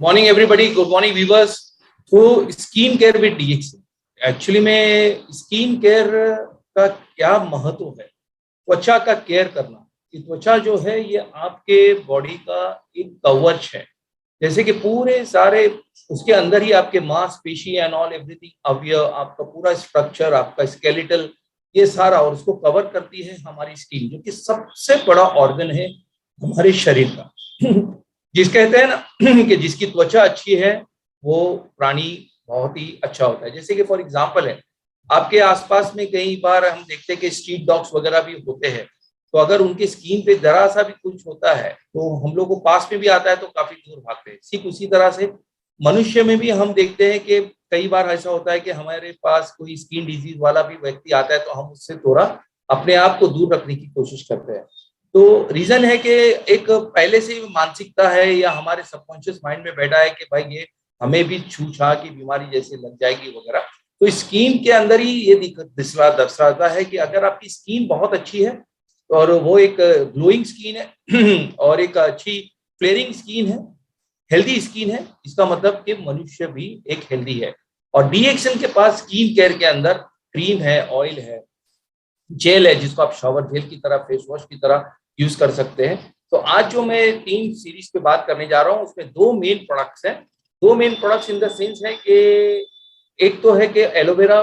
Morning everybody, good morning viewers. तो skin care with डीएक्सन, actually में skin care का क्या महत्व है, त्वचा का केयर करना। कि त्वचा जो है ये आपके बॉडी का एक कवच है। जैसे कि पूरे सारे उसके अंदर ही आपके मांसपेशी एंड ऑल एवरीथिंग, अवयव, आपका पूरा स्ट्रक्चर, आपका स्केलेटल, ये सारा, और उसको कवर करती है हमारी स्किन, जो कि सबसे बड़ा ऑर्गन है हमारे शरीर का। जिस कहते हैं ना कि जिसकी त्वचा अच्छी है वो प्राणी बहुत ही अच्छा होता है। जैसे कि फॉर एग्जांपल है, आपके आसपास में कई बार हम देखते हैं कि स्ट्रीट डॉग्स वगैरह भी होते हैं। तो अगर उनकी स्किन पे जरा सा भी कुछ होता है तो हम लोग को पास में भी आता है तो काफी दूर भागते हैं। ठीक उसी तरह से मनुष्य में भी हम देखते हैं कि कई बार ऐसा होता है कि हमारे पास कोई स्किन डिजीज वाला भी व्यक्ति आता है तो हम उससे थोड़ा अपने आप को दूर रखने की कोशिश करते हैं। तो रीजन है कि एक पहले से ही मानसिकता है या हमारे सबकॉन्शियस माइंड में बैठा है कि भाई ये हमें भी छू छा की बीमारी जैसे लग जाएगी वगैरह। तो स्किन के अंदर ही ये दर्शाता है कि अगर आपकी स्किन बहुत अच्छी है और वो एक ग्लोइंग स्किन है और एक अच्छी फ्लेयरिंग स्किन है, हेल्दी स्किन है, इसका मतलब कि मनुष्य भी एक हेल्दी है। और डीएक्सन के पास स्किन केयर के अंदर क्रीम है, ऑयल है, जेल है, जिसको आप शावर जेल की तरह, फेस वॉश की तरह यूज कर सकते हैं। तो आज जो मैं 3 सीरीज पे बात करने जा रहा हूँ उसमें 2 मेन प्रोडक्ट्स हैं। 2 main products in the sense है कि एक तो है कि एलोवेरा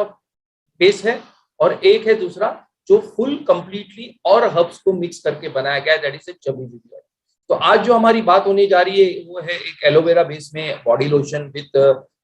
बेस है और एक है दूसरा जो फुल कंप्लीटली और हर्ब्स को मिक्स करके बनाया गया है, that is chubby baby oil. तो आज जो हमारी बात होने जा रही है वो है एक एलोवेरा बेस में body lotion with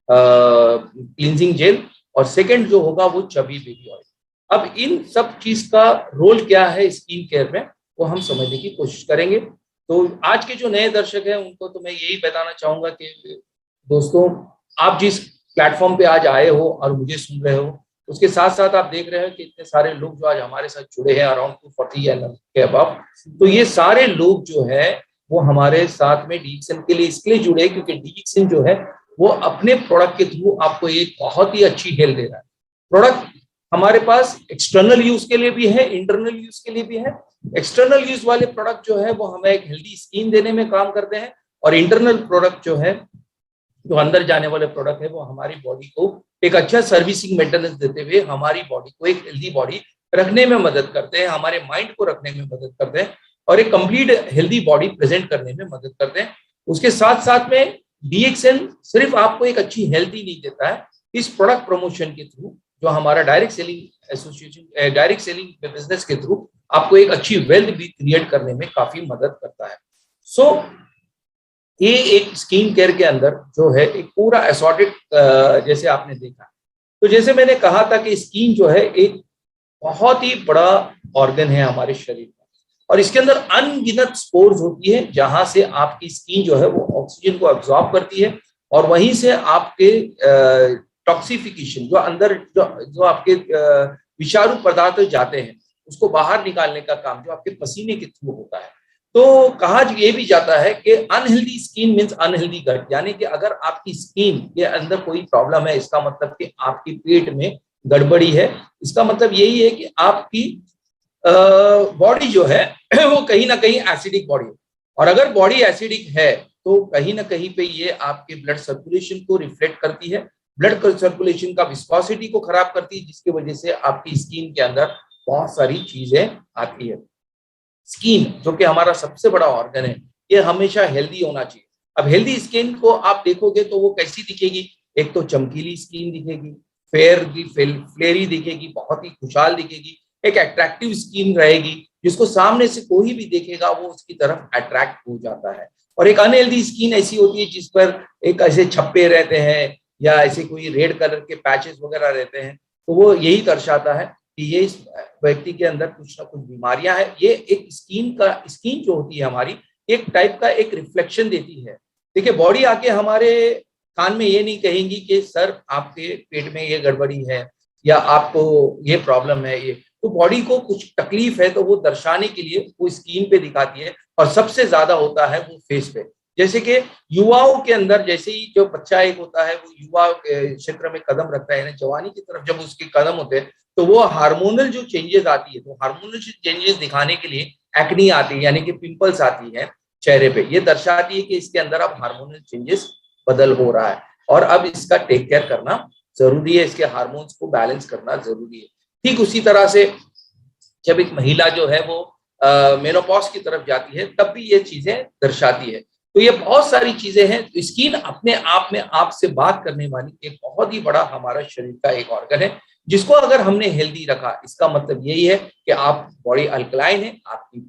cleansing gel, और सेकंड जो होगा वो चबी बेबी ऑयल। अब इन सब चीज का रोल क्या है स्किन केयर में वो हम समझने की कोशिश करेंगे। तो आज के जो नए दर्शक हैं उनको तो मैं यही बताना चाहूंगा कि दोस्तों, आप जिस प्लेटफॉर्म पे आज आए हो और मुझे सुन रहे हो, उसके साथ साथ आप देख रहे हो कि इतने सारे लोग जो आज हमारे साथ जुड़े हैं, अराउंड 240 के अबव। तो ये सारे लोग जो है वो हमारे साथ में डीएक्सन के लिए इसलिए जुड़े क्योंकि डीएक्सन जो है वो अपने प्रोडक्ट के थ्रू आपको एक बहुत ही अच्छी हेल्थ दे रहा है। प्रोडक्ट हमारे पास एक्सटर्नल यूज के लिए भी है, इंटरनल यूज के लिए भी है। एक्सटर्नल यूज वाले प्रोडक्ट जो है वो हमें एक हेल्दी स्किन देने में काम करते हैं, और इंटरनल प्रोडक्ट जो है, जो अंदर जाने वाले प्रोडक्ट है, वो हमारी बॉडी को एक अच्छा सर्विसिंग मेंटेनेंस देते हुए हमारी बॉडी को एक हेल्दी बॉडी रखने में मदद करते हैं, हमारे माइंड को रखने में मदद करते हैं और एक कंप्लीट हेल्दी बॉडी प्रेजेंट करने में मदद करते हैं। उसके साथ साथ में डीएक्सन सिर्फ आपको एक अच्छी हेल्थ ही नहीं देता है, इस प्रोडक्ट प्रमोशन के थ्रू, जो हमारा direct selling association, direct selling business के थ्रू आपको एक अच्छी वेल्थ भी क्रिएट करने में काफी मदद करता है। सो ये एक स्किन केयर के अंदर जो है एक पूरा असॉर्टेड, जैसे आपने देखा, तो जैसे मैंने कहा था कि स्किन जो है एक बहुत ही बड़ा ऑर्गन है हमारे शरीर का, और इसके अंदर अनगिनत स्पोर्स होती है जहां से आपकी स्किन जो है वो ऑक्सीजन को एब्जॉर्ब करती है, और वहीं से आपके टॉक्सिफिकेशन, जो अंदर जो आपके विषाणु पदार्थ जाते हैं उसको बाहर निकालने का काम जो आपके पसीने के थ्रू होता है। तो कहा ये भी जाता है कि अनहेल्दी स्किन मींस अनहेल्दी गट, यानी कि अगर आपकी स्किन के अंदर कोई प्रॉब्लम है इसका मतलब कि आपके पेट में गड़बड़ी है। इसका मतलब यही है कि आपकी बॉडी जो है वो कहीं ना कहीं एसिडिक बॉडी है, और अगर बॉडी एसिडिक है तो कहीं ना कहीं पे ये आपके ब्लड सर्कुलेशन को रिफ्लेक्ट करती है, ब्लड सर्कुलेशन का विस्कोसिटी को खराब करती है, जिसकी वजह से आपकी स्किन के अंदर बहुत सारी चीजें आती है। स्किन जो कि हमारा सबसे बड़ा ऑर्गन है, ये हमेशा हेल्दी होना चाहिए। अब हेल्दी स्किन को आप देखोगे तो वो कैसी दिखेगी, एक तो चमकीली स्किन दिखेगी, फेयर की फ्लेरी दिखेगी, बहुत ही खुशहाल दिखेगी, एक अट्रैक्टिव स्किन रहेगी जिसको सामने से कोई भी देखेगा वो उसकी तरफ अट्रैक्ट हो जाता है। और एक अनहेल्दी स्किन ऐसी होती है जिस पर एक ऐसे छप्पे रहते हैं या ऐसे कोई रेड कलर के पैचेस वगैरह रहते हैं, तो वो यही दर्शाता है कि ये इस व्यक्ति के अंदर कुछ ना कुछ बीमारियां हैं। ये एक स्किन जो होती है हमारी, एक टाइप का एक रिफ्लेक्शन देती है। देखिए, बॉडी आके हमारे कान में ये नहीं कहेंगी कि सर आपके पेट में ये गड़बड़ी है या आपको ये प्रॉब्लम है, ये तो बॉडी को कुछ तकलीफ है तो वो दर्शाने के लिए वो स्किन पे दिखाती है, और सबसे ज्यादा होता है वो फेस पे। जैसे कि युवाओं के अंदर, जैसे ही जो बच्चा एक होता है वो युवा क्षेत्र में कदम रखता है, जवानी की तरफ जब उसके कदम होते हैं तो वो हार्मोनल जो चेंजेस आती है, तो हार्मोनल चेंजेस दिखाने के लिए एक्नी आती है, यानी कि पिंपल्स आती है चेहरे पे, ये दर्शाती है कि इसके अंदर अब हार्मोनल चेंजेस बदल हो रहा है और अब इसका टेक केयर करना जरूरी है, इसके हार्मोन्स को बैलेंस करना जरूरी है। ठीक उसी तरह से जब एक महिला जो है वो मेनोपॉज की तरफ जाती है तब भी ये चीजें दर्शाती है। तो ये बहुत सारी चीजें हैं। तो स्किन अपने आप में आपसे बात करने वाली एक बहुत ही बड़ा हमारा शरीर का एक ऑर्गन है, जिसको अगर हमने हेल्दी रखा, इसका मतलब यही है कि आप बॉडी अल्कलाइन है, आपकी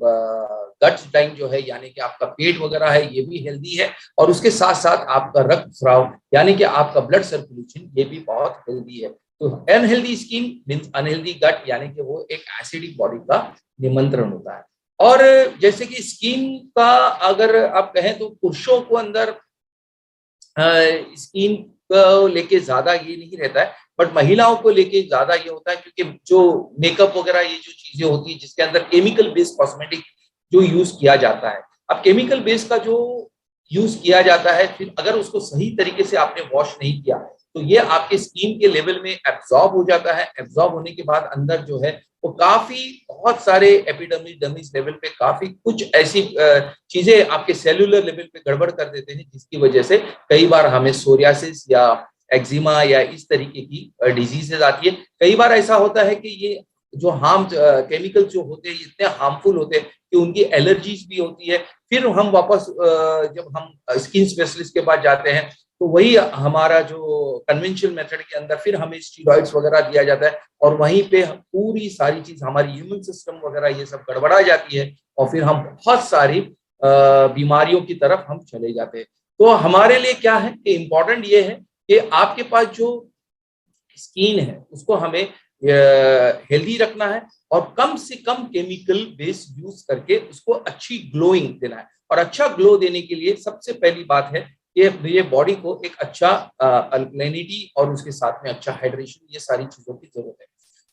गट लाइन जो है यानी कि आपका पेट वगैरह है ये भी हेल्दी है, और उसके साथ साथ आपका रक्त स्राव यानी कि आपका ब्लड सर्कुलेशन ये भी बहुत हेल्दी है। तो अनहेल्दी स्किन मींस अनहेल्दी गट यानी कि वो एक एसिडिक बॉडी का निमंत्रण होता है। और जैसे कि स्किन का अगर आप कहें तो पुरुषों को अंदर स्किन को लेके ज्यादा ये नहीं रहता है, बट महिलाओं को लेके ज्यादा ये होता है, क्योंकि जो मेकअप वगैरह ये जो चीजें होती है जिसके अंदर केमिकल बेस्ड कॉस्मेटिक जो यूज किया जाता है, अब केमिकल बेस्ड का जो यूज किया जाता है फिर अगर उसको सही तरीके से आपने वॉश नहीं किया तो ये आपके स्किन के लेवल में एब्जॉर्ब हो जाता है। एब्जॉर्ब होने के बाद अंदर जो है वो काफी बहुत सारे एपिडर्मिस डर्मिस लेवल पे काफी कुछ ऐसी चीजें आपके सेलुलर लेवल पे गड़बड़ कर देते हैं, जिसकी वजह से कई बार हमें सोरियासिस या एक्जिमा या इस तरीके की डिजीजेज आती है। कई बार ऐसा होता है कि ये जो केमिकल जो होते हैं इतने हार्मफुल होते हैं कि उनकी एलर्जीज भी होती है। फिर हम वापस जब हम स्किन स्पेशलिस्ट के पास जाते हैं तो वही हमारा जो कन्वेंशनल मेथड के अंदर फिर हमें स्टीरॉइड्स वगैरह दिया जाता है और वहीं पे पूरी सारी चीज हमारी इम्यून सिस्टम वगैरह ये सब गड़बड़ा जाती है और फिर हम बहुत सारी बीमारियों की तरफ हम चले जाते हैं। तो हमारे लिए क्या है कि इम्पोर्टेंट ये है कि आपके पास जो स्किन है उसको हमें हेल्दी रखना है और कम से कम केमिकल बेस्ड यूज करके उसको अच्छी ग्लोइंग देना है। और अच्छा ग्लो देने के लिए सबसे पहली बात है ये बॉडी को एक अच्छा अल्कलिनिटी और उसके साथ में अच्छा हाइड्रेशन, ये सारी चीजों की जरूरत है।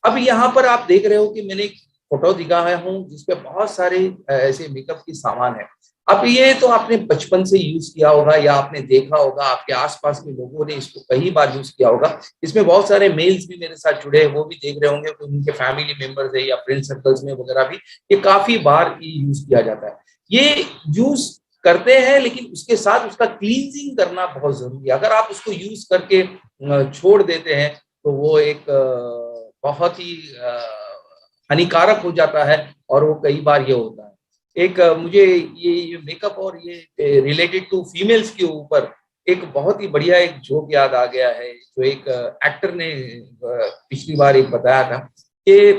अब यहाँ पर आप देख रहे हो कि मैंने एक फोटो दिखाया हूँ जिसपे बहुत सारे ऐसे मेकअप की सामान है। अब ये तो आपने बचपन से यूज किया होगा या आपने देखा होगा, आपके आसपास के लोगों ने इसको कई बार यूज किया होगा। इसमें बहुत सारे मेल्स भी मेरे साथ जुड़े हैं, वो भी देख रहे होंगे कि उनके फैमिली मेंबर्स है या फ्रेंड सर्कल्स में वगैरह भी ये काफी बार ये यूज किया जाता है। ये यूज करते हैं लेकिन उसके साथ उसका क्लींजिंग करना बहुत जरूरी है। अगर आप उसको यूज करके छोड़ देते हैं तो वो एक बहुत ही हानिकारक हो जाता है और वो कई बार ये होता है। एक मुझे ये मेकअप और ये रिलेटेड टू फीमेल्स के ऊपर एक बहुत ही बढ़िया एक जोक याद आ गया है, जो एक एक्टर ने पिछली बार एक बताया था कि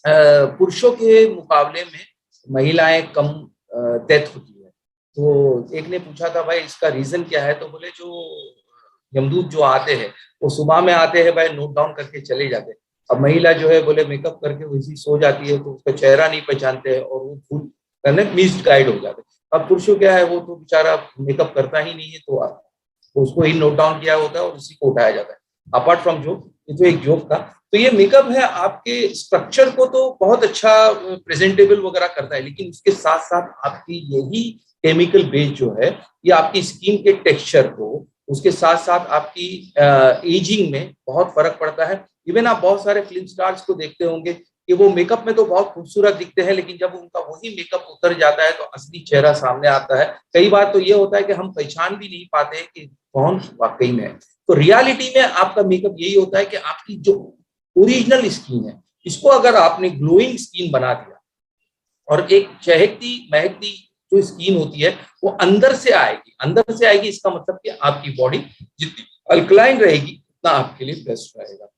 पुरुषों के मुकाबले में महिलाएं कम डेथ होती है। तो एक ने पूछा था भाई इसका रीजन क्या है, तो बोले जो यमदूत जो आते हैं वो सुबह में आते हैं भाई, नोट डाउन करके चले जाते हैं। अब महिला जो है बोले मेकअप करके वैसी सो जाती है तो उसका चेहरा नहीं पहचानते हैं और वो भूल करने मिस्ड गाइड हो जाते हैं। अब पुरुषों क्या है, वो तो बेचारा मेकअप करता ही नहीं है तो उसको ही नोट डाउन किया होता है और उसी को उठाया जाता है। अपार्ट फ्रॉम जो ये तो एक जोक था। तो ये मेकअप है आपके स्ट्रक्चर को तो बहुत अच्छा प्रेजेंटेबल वगैरह करता है, लेकिन उसके साथ साथ आपकी यही केमिकल बेस जो है ये आपकी स्किन के टेक्सचर को, उसके साथ साथ आपकी एजिंग में बहुत फर्क पड़ता है। इवन आप बहुत सारे फिल्म स्टार्स को देखते होंगे कि वो मेकअप में तो बहुत खूबसूरत दिखते हैं, लेकिन जब उनका वही मेकअप उतर जाता है तो असली चेहरा सामने आता है। कई बार तो ये होता है कि हम पहचान भी नहीं पाते हैं कि कौन वाकई में है। तो रियलिटी में आपका मेकअप यही होता है कि आपकी जो ओरिजिनल स्किन है इसको अगर आपने ग्लोइंग स्किन बना दिया और एक चहकती महकती जो स्किन होती है वो अंदर से आएगी, अंदर से आएगी, इसका मतलब कि आपकी बॉडी जितनी अल्कलाइन रहेगी उतना आपके लिए बेस्ट रहेगा।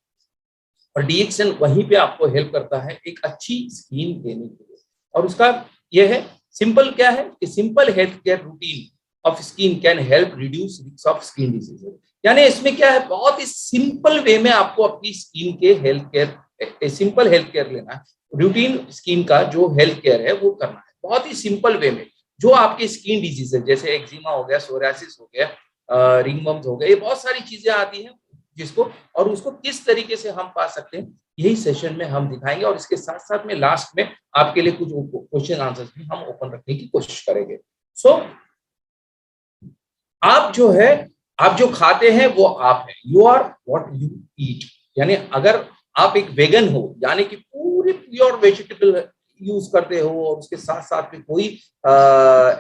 और डीएक्सएन वहीं पे आपको हेल्प करता है एक अच्छी स्किन देने के लिए। और उसका यह है सिंपल क्या है कि simple health care routine of skin can help reduce risk of skin disease. यानी इसमें क्या है, बहुत ही सिंपल वे में आपको अपनी स्किन के health care, simple health care लेना है। रूटीन स्किन का जो हेल्थ केयर है वो करना है बहुत ही सिंपल वे में। जो आपके स्किन डिजीज है जैसे एक्जिमा हो गया, सोरियासिस हो गया, रिंगवर्म्स हो गए, ये बहुत सारी चीजें आती हैं जिसको, और उसको किस तरीके से हम पा सकते हैं यही सेशन में हम दिखाएंगे। और इसके साथ साथ में लास्ट में आपके लिए कुछ क्वेश्चन आंसर्स भी हम ओपन रखने की कोशिश करेंगे। सो आप जो है, आप जो खाते हैं वो आप है, you are what you eat. यानी अगर आप एक वेगन हो यानी कि पूरी प्योर वेजिटेबल यूज करते हो और उसके साथ साथ में कोई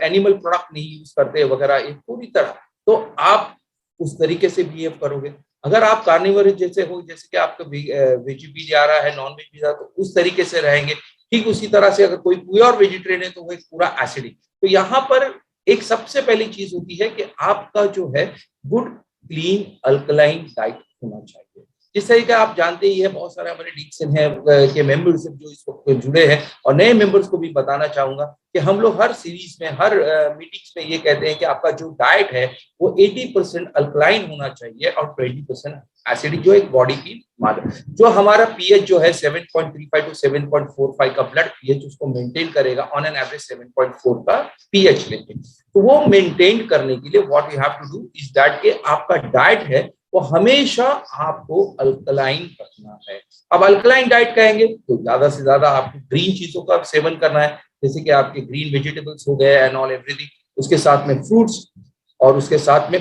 एनिमल प्रोडक्ट नहीं यूज करते वगैरह, एक पूरी तरह तो आप उस तरीके से बिहेव करोगे। अगर आप कार्निवर जैसे हो, जैसे कि आपका वेज भी जा रहा है, नॉन वेज भी जा रहा है, तो उस तरीके से रहेंगे। ठीक उसी तरह से अगर कोई प्योर वेजिटेरियन है तो वो एक पूरा एसिडिक। तो यहाँ पर एक सबसे पहली चीज होती है कि आपका जो है गुड क्लीन अल्कलाइन डाइट होना चाहिए। जिस तरह का आप जानते ही है, बहुत सारे हमारे डिक्सन है के मेंबरशिप जो इस वक्त जुड़े हैं, और नए मेंबर्स को भी बताना चाहूंगा कि हम लोग हर सीरीज में, हर मीटिंग्स में ये कहते हैं कि आपका जो डाइट है वो 80% अल्कलाइन होना चाहिए और 20% एसिडिक, जो एक बॉडी की मात्रा। जो हमारा पीएच जो है 7.35 टू 7.45 का ब्लड पीएच उसको मेंटेन करेगा, ऑन एन एवरेज 7.4 का पीएच लेके। तो वो मेंटेन करने के लिए what you have to do is that के आपका डाइट है वो हमेशा आपको अल्कलाइन रखना है। अब अल्कलाइन डाइट कहेंगे तो ज्यादा से ज्यादा आपको ग्रीन चीजों का सेवन करना है, जैसे कि आपके ग्रीन वेजिटेबल्स हो गए एंड ऑल एवरीथिंग, उसके साथ में फ्रूट्स, और उसके साथ में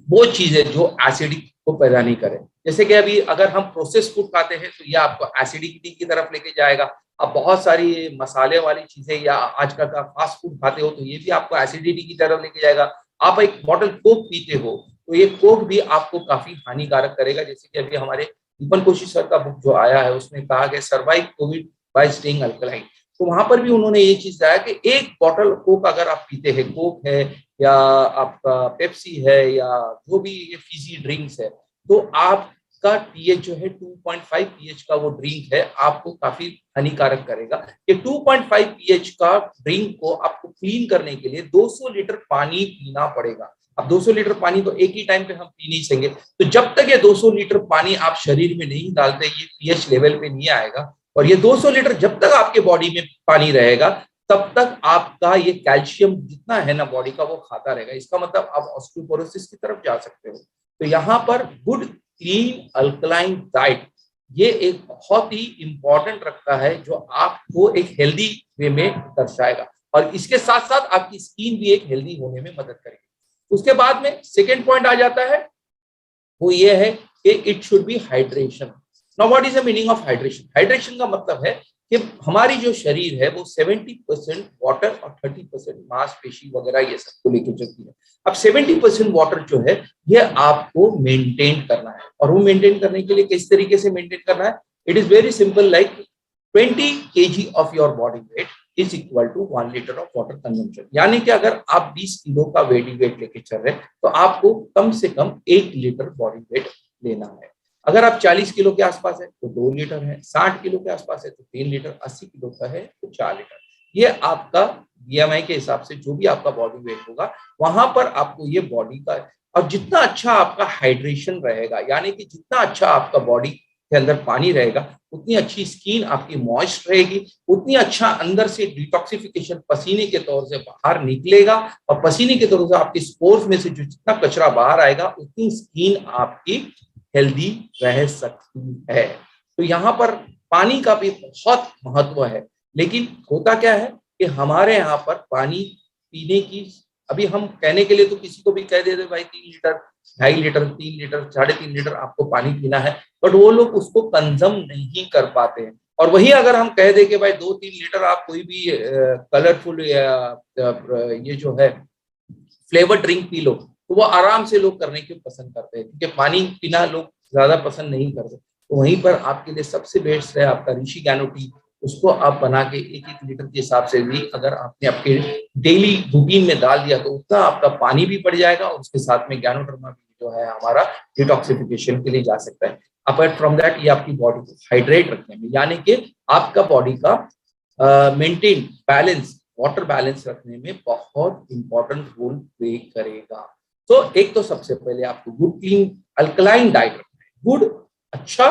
वो चीजें जो एसिडिक को पैदा नहीं करें। जैसे कि अभी अगर हम प्रोसेस फूड खाते हैं तो ये आपको एसिडिटी की तरफ लेके जाएगा। आप बहुत सारी मसाले वाली चीजें या आजकल का फास्ट फूड खाते हो तो ये भी आपको एसिडिटी की तरफ लेके जाएगा। आप एक बॉटल कोक पीते हो तो ये कोक भी आपको काफी हानिकारक करेगा। जैसे कि अभी हमारे दीपन कोशी सर का बुक जो आया है उसमें कहा कि survive Covid bye staying alkaline, तो वहां पर भी उन्होंने ये चीज बताया कि एक बॉटल कोक अगर आप पीते हैं, कोक है या आपका पेप्सी है या जो भी ये फीजी ड्रिंक्स है, तो आपका पीएच जो है 2.5 पीएच का वो ड्रिंक है आपको काफी हानिकारक करेगा। ये 2.5 पीएच का ड्रिंक को आपको क्लीन करने के लिए 200 लीटर पानी पीना पड़ेगा। अब 200 लीटर पानी तो एक ही टाइम पे हम पी नहीं सकेंगे, तो जब तक ये 200 लीटर पानी आप शरीर में नहीं डालते ये पीएच लेवल पे नहीं आएगा। और ये 200 लीटर जब तक आपके बॉडी में पानी रहेगा तब तक आपका ये कैल्शियम जितना है ना बॉडी का वो खाता रहेगा। इसका मतलब आप ऑस्टियोपोरोसिस की तरफ जा सकते हो। तो यहाँ पर गुड क्लीन अल्कलाइन डाइट ये एक बहुत ही इंपॉर्टेंट रखता है जो आपको एक हेल्दी वे में दर्शाएगा, और इसके साथ साथ आपकी स्किन भी एक हेल्दी होने में मदद करेगी। उसके बाद में सेकेंड पॉइंट आ जाता है, वो ये है कि it should be hydration. Now what is the meaning of hydration? Hydration का मतलब है कि हमारी जो शरीर है वो 70% वाटर और 30% मांसपेशी वगैरह ये सबको लेके चलती है। अब 70% वाटर जो है ये आपको मेंटेन करना है, और वो मेंटेन करने के लिए किस तरीके से मेंटेन करना है? It is very simple, like 20 kg of your body weight is equal to 1 litre of water consumption. यानी कि अगर आप 20 किलो का बॉडी वेट लेके चल रहे हैं तो आपको कम से कम 1 लीटर बॉडी वेट लेना है। अगर आप 40 किलो के आसपास है तो 2 लीटर है, 60 किलो के आसपास है तो 3 लीटर, 80 किलो का है तो 4 लीटर। ये आपका बीएमआई के हिसाब से जो भी आपका बॉडी वेट होगा वहां पर आपको ये बॉडी का, और जितना अच्छा आपका हाइड्रेशन रहेगा यानी कि जितना अच्छा आपका बॉडी के अंदर पानी रहेगा उतनी अच्छी स्किन आपकी मॉइस्ट रहेगी, उतनी अच्छा अंदर से डिटॉक्सिफिकेशन पसीने के तौर से बाहर निकलेगा, और पसीने के तौर से आपके स्पोर्स में से जो जितना कचरा बाहर आएगा उतनी स्किन आपकी हेल्दी रह सकती है। तो यहाँ पर पानी का भी बहुत महत्व है। लेकिन होता क्या है कि हमारे यहाँ पर पानी पीने की, अभी हम कहने के लिए तो किसी को भी कह देते भाई 3 लीटर, 2.5 लीटर, 3 लीटर, 3.5 लीटर आपको पानी पीना है, बट वो लोग उसको कंज्यूम नहीं कर पाते हैं। और वही अगर हम कह दे कि भाई 2-3 लीटर आप कोई भी कलरफुल या ये जो है फ्लेवर ड्रिंक पी लो, तो वो आराम से लोग करने क्यों पसंद करते हैं? क्योंकि पानी पीना लोग ज्यादा पसंद नहीं करते। तो वहीं पर आपके लिए सबसे बेस्ट है आपका ऋषि ज्ञानो टी। उसको आप बना के 1-1 लीटर के हिसाब से भी अगर आपने आपके डेली रूटीन में डाल दिया तो उतना आपका पानी भी बढ़ जाएगा, और उसके साथ में ज्ञानोडर्मा भी जो है हमारा डिटॉक्सिफिकेशन के लिए जा सकता है। अपार्ट फ्रॉम दैट ये आपकी बॉडी को हाइड्रेट रखने में यानी कि आपका बॉडी का मेंटेन बैलेंस, वाटर बैलेंस रखने में बहुत इंपॉर्टेंट रोल प्ले करेगा। तो एक तो सबसे पहले आपको गुड क्लीन अल्कलाइन डाइट रखना है, गुड अच्छा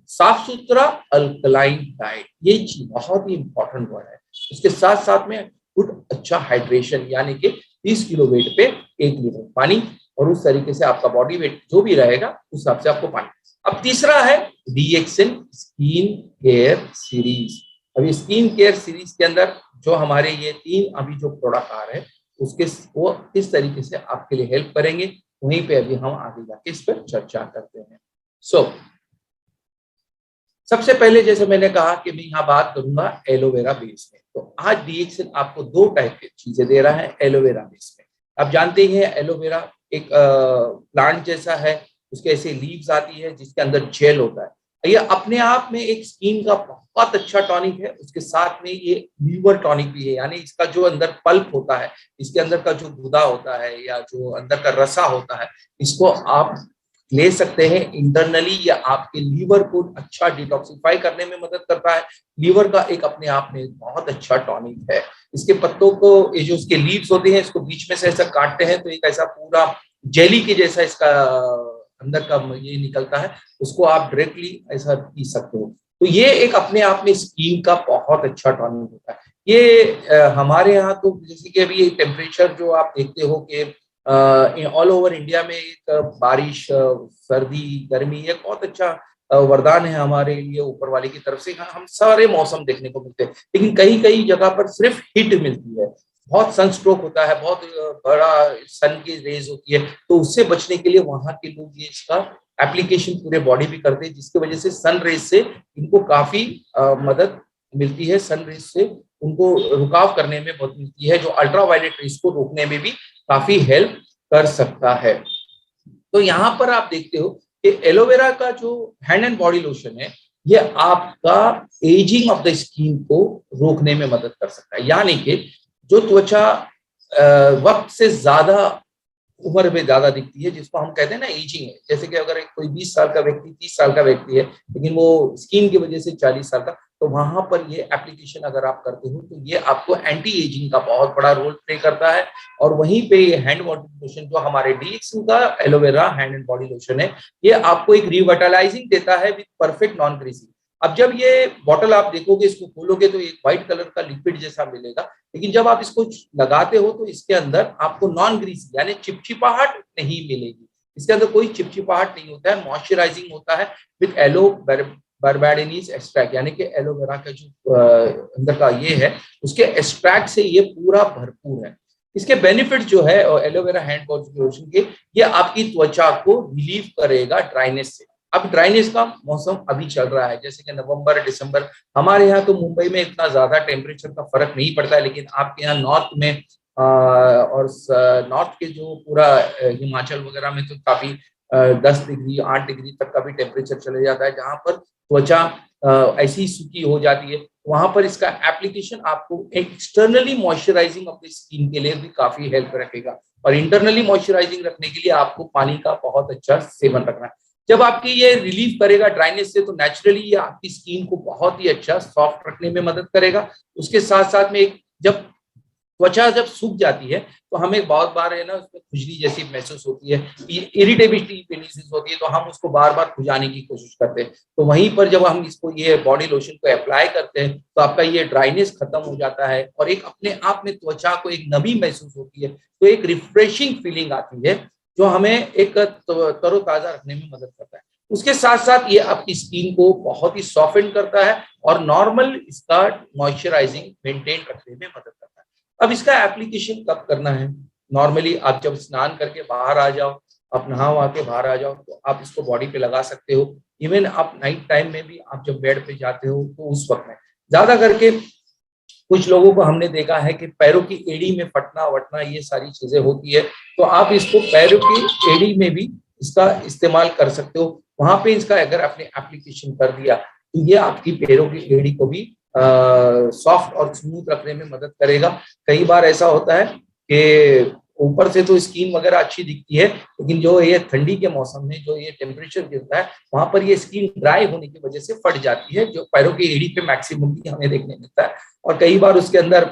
साफ सुथरा अल्कलाइन डाइट, ये चीज बहुत ही इंपॉर्टेंट वर्ड है। उसके साथ साथ में गुड अच्छा हाइड्रेशन यानी कि 30 किलो वेट पे 1 लीटर पानी, और उस तरीके से आपका बॉडी वेट जो भी रहेगा उस हिसाब से आपको पानी। अब तीसरा है डीएक्सन स्किन केयर सीरीज। अभी स्किन केयर सीरीज के अंदर जो हमारे ये 3 अभी जो प्रोडक्ट आ रहे हैं उसके वो किस तरीके से आपके लिए हेल्प करेंगे, वहीं पे अभी हम आगे जाके इस पर चर्चा करते हैं। सबसे पहले जैसे मैंने कहा कि मैं यहाँ बात करूंगा एलोवेरा बेस में। तो आज डीएक्सन आपको 2 टाइप की चीजें दे रहा है एलोवेरा बेस में। आप जानते ही हैं एलोवेरा एक प्लांट जैसा है, उसके ऐसे लीव्स आती है जिसके अंदर जेल होता है। ये अपने आप में एक स्किन का बहुत अच्छा टॉनिक है। उसके साथ में ये लीवर टॉनिक भी है, यानी इसका जो अंदर पल्प होता है, इसके अंदर का जो गुदा होता है या जो अंदर का रसा होता है, इसको आप ले सकते हैं इंटरनली, या आपके लीवर को अच्छा डिटॉक्सिफाई करने में मदद करता है। लीवर का एक अपने आप में बहुत अच्छा टॉनिक है। इसके पत्तों को, ये जो इसके लीव्स होते हैं, इसको बीच में से ऐसा काटते हैं तो एक ऐसा पूरा जेली के जैसा इसका अंदर का ये निकलता है, उसको आप डायरेक्टली ऐसा पी सकते हो। तो ये एक अपने आप में स्किन का बहुत अच्छा टॉनिक होता है। ये हमारे यहाँ तो जैसे कि अभी टेम्परेचर जो आप देखते हो कि ऑल ओवर इंडिया में एक बारिश, सर्दी, गर्मी, ये बहुत अच्छा वरदान है हमारे लिए ऊपर वाले की तरफ से। हम सारे मौसम देखने को मिलते हैं, लेकिन कई कई जगह पर सिर्फ हीट मिलती है, बहुत सनस्ट्रोक होता है, बहुत बड़ा सन की रेज होती है। तो उससे बचने के लिए वहां के लोग ये इसका एप्लीकेशन पूरे बॉडी भी करते हैं, जिसकी वजह से सन रेज से इनको काफी मदद मिलती है। सन रेज से उनको रुकाव करने में मदद मिलती है, जो अल्ट्रावायलेट रेज को रोकने में भी काफी हेल्प कर सकता है। तो यहाँ पर आप देखते हो कि एलोवेरा का जो हैंड एंड बॉडी लोशन है, ये आपका एजिंग ऑफ द स्किन को रोकने में मदद कर सकता है। यानी कि जो त्वचा वक्त से ज्यादा उम्र में ज्यादा दिखती है, जिसको हम कहते हैं ना एजिंग है, जैसे कि अगर कोई 20 साल का व्यक्ति, 30 साल का व्यक्ति है, लेकिन वो स्किन की वजह से 40 साल का, तो वहां पर ये एप्लीकेशन अगर आप करते हो तो ये आपको एंटी एजिंग का बहुत बड़ा रोल प्ले करता है। और वहीं पे ये हैंड बॉडी लोशन जो हमारे डीएक्स का aloe vera hand and body lotion है, ये आपको एक रिविटलाइजिंग देता है विद परफेक्ट नॉन ग्रीसिंग। अब जब ये बॉटल आप देखोगे, इसको खोलोगे तो एक व्हाइट कलर का लिक्विड जैसा मिलेगा, लेकिन जब आप इसको लगाते हो तो इसके अंदर आपको नॉन ग्रीसी यानी चिपचिपाहट नहीं मिलेगी। इसके अंदर कोई चिपचिपाहट नहीं होता है, मॉइस्चराइजिंग होता है विद एलो बर्बैडिनिस एक्सट्रैक्ट, यानी कि एलोवेरा का जो अंदर का ये है, उसके एक्सट्रैक्ट से ये पूरा भरपूर है। इसके बेनिफिट जो है एलोवेरा हैंड बॉडी लोशन के, ये आपकी त्वचा को रिलीव करेगा ड्राइनेस से। अब ड्राइनेस का मौसम अभी चल रहा है, जैसे कि नवंबर, दिसंबर। हमारे यहाँ तो मुंबई में इतना ज्यादा टेम्परेचर का फर्क नहीं पड़ता है, लेकिन आपके यहाँ नॉर्थ में और नॉर्थ के जो पूरा हिमाचल वगैरह में तो काफी 10 डिग्री, 8 डिग्री तक का भी टेम्परेचर चले जाता है, जहाँ पर त्वचा ऐसी सूखी हो जाती है। वहां पर इसका एप्लीकेशन आपको externally moisturising of the skin के लिए भी काफी हेल्प रखेगा, और इंटरनली मॉइस्चराइजिंग रखने के लिए आपको पानी का बहुत अच्छा सेवन रखना है। जब आपकी ये रिलीव करेगा ड्राइनेस से, तो नेचुरली ये आपकी स्किन को बहुत ही अच्छा सॉफ्ट रखने में मदद करेगा। उसके साथ साथ में एक जब त्वचा जब सूख जाती है तो हमें बहुत बार है ना उसमें खुजली जैसी महसूस होती है, इरिटेबिलिटी पेनिसिस होती है, तो हम उसको बार बार खुजाने की कोशिश करते हैं। तो वहीं पर जब हम इसको ये बॉडी लोशन को अप्लाई करते हैं तो आपका ये ड्राइनेस खत्म हो जाता है, और एक अपने आप में त्वचा को एक नमी महसूस होती है, तो एक रिफ्रेशिंग फीलिंग आती है, जो हमें एक तरोताजा रखने में मदद करता है। उसके साथ साथ ये आपकी स्किन को बहुत ही सॉफ्टन करता है और नॉर्मल इसका मॉइस्चराइजिंग मेंटेन रखने में मदद करता है। अब इसका एप्लीकेशन कब करना है? नॉर्मली आप जब स्नान करके बाहर आ जाओ, आप नहा वहा के बाहर आ जाओ, तो आप इसको बॉडी पे लगा सकते हो। इवन आप नाइट टाइम में भी आप जब बेड पे जाते हो तो उस वक्त में ज्यादा करके कुछ लोगों को हमने देखा है कि पैरों की एड़ी में फटना वटना ये सारी चीजें होती है, तो आप इसको पैरों की एड़ी में भी इसका इस्तेमाल कर सकते हो। वहां पे इसका अगर आपने एप्लीकेशन कर दिया तो ये आपकी पैरों की एड़ी को भी सॉफ्ट और स्मूथ रखने में मदद करेगा। कई बार ऐसा होता है कि ऊपर से तो स्किन वगैरह अच्छी दिखती है, लेकिन जो ये ठंडी के मौसम में जो ये टेम्परेचर गिरता है, वहां पर ये स्किन ड्राई होने की वजह से फट जाती है, जो पैरों की एड़ी पे मैक्सिमम हमें देखने मिलता है। और कई बार उसके अंदर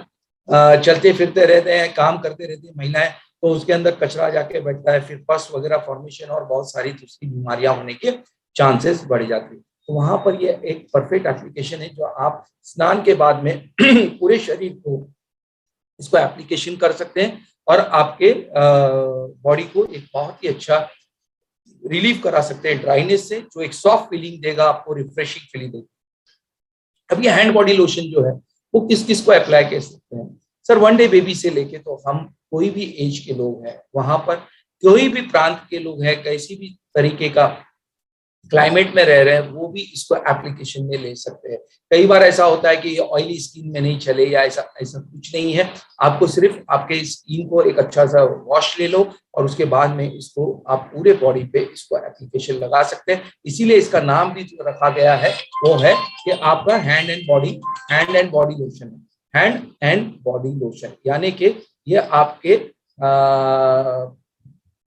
चलते फिरते रहते हैं, काम करते रहती हैं महिलाएं, तो उसके अंदर कचरा जाके बैठता है, फिर पस वगैरह फॉर्मेशन और बहुत सारी दूसरी बीमारियां होने के चांसेस बढ़ जाते हैं। तो वहां पर ये एक परफेक्ट एप्लीकेशन है, जो आप स्नान के बाद में पूरे शरीर को इसको एप्लीकेशन कर सकते हैं और आपके बॉडी को एक बहुत ही अच्छा रिलीफ करा सकते हैं ड्राइनेस से, जो एक सॉफ्ट फीलिंग देगा आपको, रिफ्रेशिंग फीलिंग देगा। अब ये हैंड बॉडी लोशन जो है वो किस किस को अप्लाई कर सकते हैं? सर, 1 डे बेबी से लेके तो हम कोई भी एज के लोग हैं, वहां पर कोई भी प्रांत के लोग हैं, कैसी भी तरीके का क्लाइमेट में रह रहे हैं वो भी इसको एप्लीकेशन में ले सकते हैं। कई बार ऐसा होता है कि ये ऑयली स्किन में नहीं चले या ऐसा ऐसा कुछ नहीं है। आपको सिर्फ आपके स्किन को एक अच्छा सा वॉश ले लो और उसके बाद में इसको आप पूरे बॉडी पे इसको एप्लीकेशन लगा सकते हैं। इसीलिए इसका नाम भी जो रखा गया है वो है कि आपका हैंड एंड बॉडी लोशन है। हैंड एंड बॉडी लोशन यानी कि ये आपके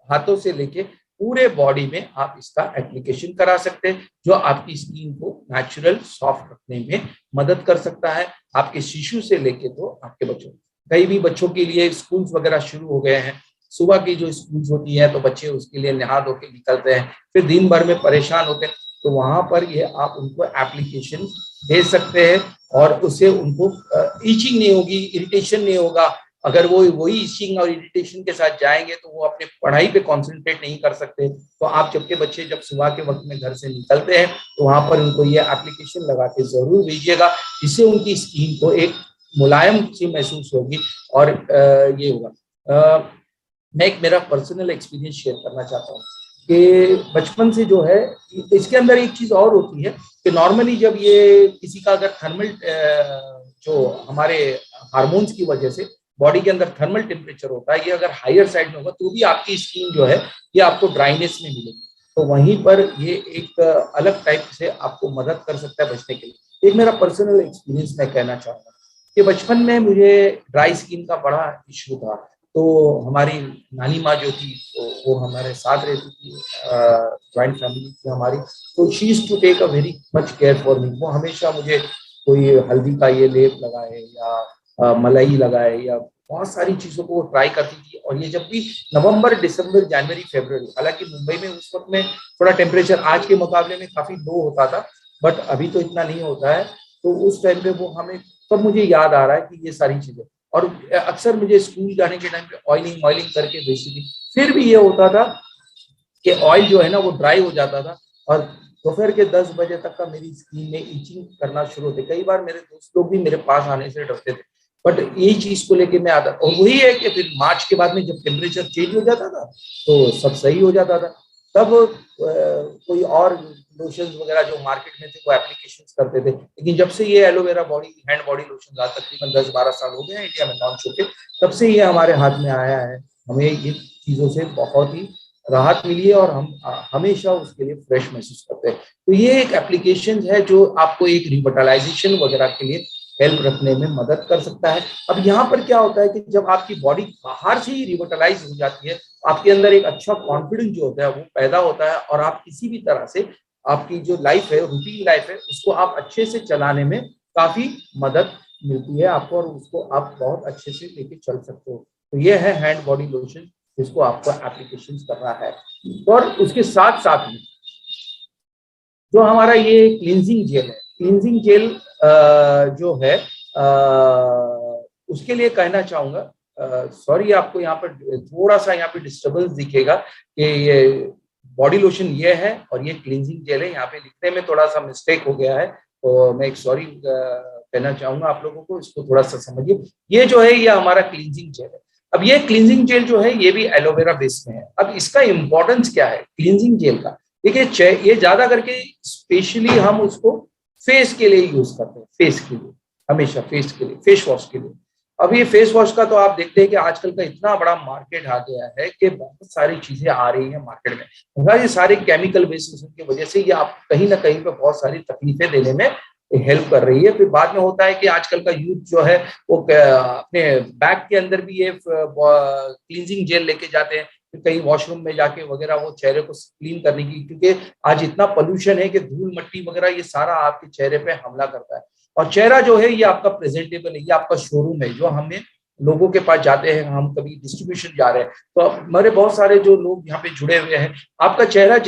हाथों से लेके पूरे बॉडी में आप इसका एप्लीकेशन करा सकते हैं, जो आपकी स्किन को नेचुरल सॉफ्ट रखने में मदद कर सकता है। आपके शिशु से लेके तो आपके बच्चों, कई भी बच्चों के लिए स्कूल्स वगैरह शुरू हो गए हैं। सुबह की जो स्कूल्स होती है तो बच्चे उसके लिए नहा धो के निकलते हैं, फिर दिन भर में परेशान होते हैं, तो वहां पर ये आप उनको एप्लीकेशन दे सकते हैं और उससे उनको ईचिंग नहीं होगी, इरिटेशन नहीं होगा। अगर वो वही इचिंग और इरिटेशन के साथ जाएंगे तो वो अपने पढ़ाई पे कंसंट्रेट नहीं कर सकते। तो आप जबकि बच्चे जब सुबह के वक्त में घर से निकलते हैं तो वहां पर उनको ये एप्लीकेशन लगा के जरूर भेजिएगा, जिससे उनकी स्किन को एक मुलायम सी महसूस होगी और ये होगा। मैं एक मेरा पर्सनल एक्सपीरियंस शेयर करना चाहता हूँ कि बचपन से जो है इसके अंदर एक चीज और होती है कि नॉर्मली जब ये किसी का अगर थर्मल जो हमारे हार्मोन्स की वजह से बॉडी के अंदर थर्मल टेम्परेचर होता है, ये अगर हायर साइड में होगा तो भी आपकी स्किन जो है ये आपको ड्राइनेस में मिलेगी। तो वहीं पर ये एक अलग टाइप से आपको मदद कर सकता है बचने के लिए। एक मेरा पर्सनल एक्सपीरियंस मैं कहना चाहूंगा कि बचपन में मुझे ड्राई स्किन का बड़ा इशू था। तो हमारी नानी माँ जो थी तो वो हमारे साथ रहती थी, जॉइंट फैमिली थी हमारी। तो she used to take a very much care for me. वो हमेशा मुझे कोई हल्दी का ये लेप लगाए या मलाई लगाए या बहुत सारी चीजों को ट्राई करती थी। और ये जब भी नवंबर, दिसंबर, जनवरी, फरवरी, हालांकि मुंबई में उस वक्त में थोड़ा टेम्परेचर आज के मुकाबले में काफी लो होता था, बट अभी तो इतना नहीं होता है। तो उस टाइम पे वो हमें, तब मुझे याद आ रहा है कि ये सारी चीजें, और अक्सर मुझे स्कूल जाने के टाइम पे ऑयलिंग ऑयलिंग करके भेजती थी। फिर भी ये होता था कि ऑयल जो है ना वो ड्राई हो जाता था और दोपहर के 10 बजे तक का मेरी स्किन में इचिंग करना शुरू होते। कई बार मेरे दोस्त लोग भी मेरे पास आने से डरते थे, बट यही चीज को लेके मैं आता। और वही है कि फिर मार्च के बाद में जब टेम्परेचर चेंज हो जाता था तो सब सही हो जाता था। तब कोई और लोशन वगैरह जो मार्केट में थे वो एप्लीकेशन करते थे, लेकिन जब से ये aloe vera body hand body lotion तकरीबन 10-12 साल हो गए हैं इंडिया में लॉन्च होके, तब से ये हमारे हाथ में आया है। हमें ये चीजों से बहुत ही राहत मिली है और हम हमेशा उसके लिए फ्रेश महसूस करते हैं। तो ये एक एप्लीकेशन है जो आपको एक रिविटलाइजेशन वगैरह के लिए हेल्प रखने में मदद कर सकता है। अब यहाँ पर क्या होता है कि जब आपकी बॉडी बाहर से ही रिविटलाइज हो जाती है, आपके अंदर एक अच्छा कॉन्फिडेंस जो होता है वो पैदा होता है और आप किसी भी तरह से आपकी जो लाइफ है, रूटीन लाइफ है, उसको आप अच्छे से चलाने में काफी मदद मिलती है आपको और उसको आप बहुत अच्छे से लेके चल सकते हो। तो ये है हैंड बॉडी लोशन जिसको आपको एप्लीकेशन करना है। और उसके साथ साथ में जो हमारा ये क्लींजिंग जेल है, क्लींजिंग जेल जो है उसके लिए कहना चाहूंगा, सॉरी आपको यहाँ पर थोड़ा सा यहाँ पे डिस्टर्बेंस दिखेगा कि ये बॉडी लोशन ये है और ये क्लींजिंग जेल है। यहाँ पे लिखने में थोड़ा सा मिस्टेक हो गया है, तो मैं एक सॉरी कहना चाहूंगा आप लोगों को, इसको थोड़ा सा समझिए। ये जो है ये हमारा क्लींजिंग जेल है। अब ये क्लींजिंग जेल जो है ये भी एलोवेरा बेस में है। अब इसका इंपॉर्टेंस क्या है क्लींजिंग जेल का? देखिए ये ज्यादा करके स्पेशली हम उसको फेस के लिए यूज करते हैं, फेस के लिए, हमेशा फेस के लिए, फेस वॉश के लिए। अब ये फेस वॉश का तो आप देखते हैं कि आजकल का इतना बड़ा मार्केट आ गया है कि बहुत सारी चीजें आ रही हैं मार्केट में। ये सारे केमिकल बेस की वजह से ये आप कहीं ना कहीं पे बहुत सारी तकलीफें देने में हेल्प कर रही है। फिर बाद में होता है कि आजकल का यूथ जो है वो अपने बैग के अंदर भी ये क्लींजिंग जेल लेके जाते हैं, कहीं वॉशरूम में जाके वगैरह वो चेहरे को क्लीन करने की, क्योंकि आज इतना पोल्यूशन है कि धूल मट्टी वगैरह ये सारा आपके चेहरे पे हमला करता है। और चेहरा जो है ये आपका प्रेजेंटेबल है, ये आपका शोरूम है जो हमें लोगों के पास जाते हैं, हम कभी डिस्ट्रीब्यूशन जा रहे हैं तो हमारे बहुत सारे जो लोग यहाँ पे जुड़े हुए हैं, आपका चेहरा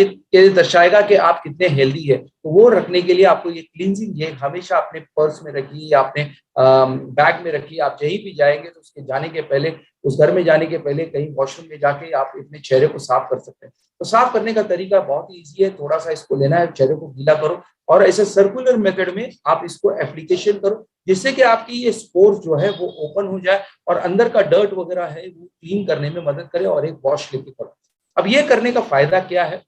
दर्शाएगा कि आप कितने हेल्दी है। तो वो रखने के लिए आपको ये क्लींजिंग जेल हमेशा अपने पर्स में रखिए या अपने बैग में रखिए। आप कहीं भी जाएंगे तो उसके जाने के पहले, उस घर में जाने के पहले कहीं वॉशरूम में जाके आप अपने चेहरे को साफ कर सकते हैं। तो साफ करने का तरीका बहुत ही ईजी है, थोड़ा सा इसको लेना है, चेहरे को गीला करो और ऐसे सर्कुलर मेथड में आप इसको एप्लीकेशन करो, जिससे कि आपकी ये स्पोर्स जो है वो ओपन हो जाए और अंदर का डर्ट वगैरह है वो क्लीन करने में मदद करे और एक वॉश लेके करो। अब ये करने का फायदा क्या है?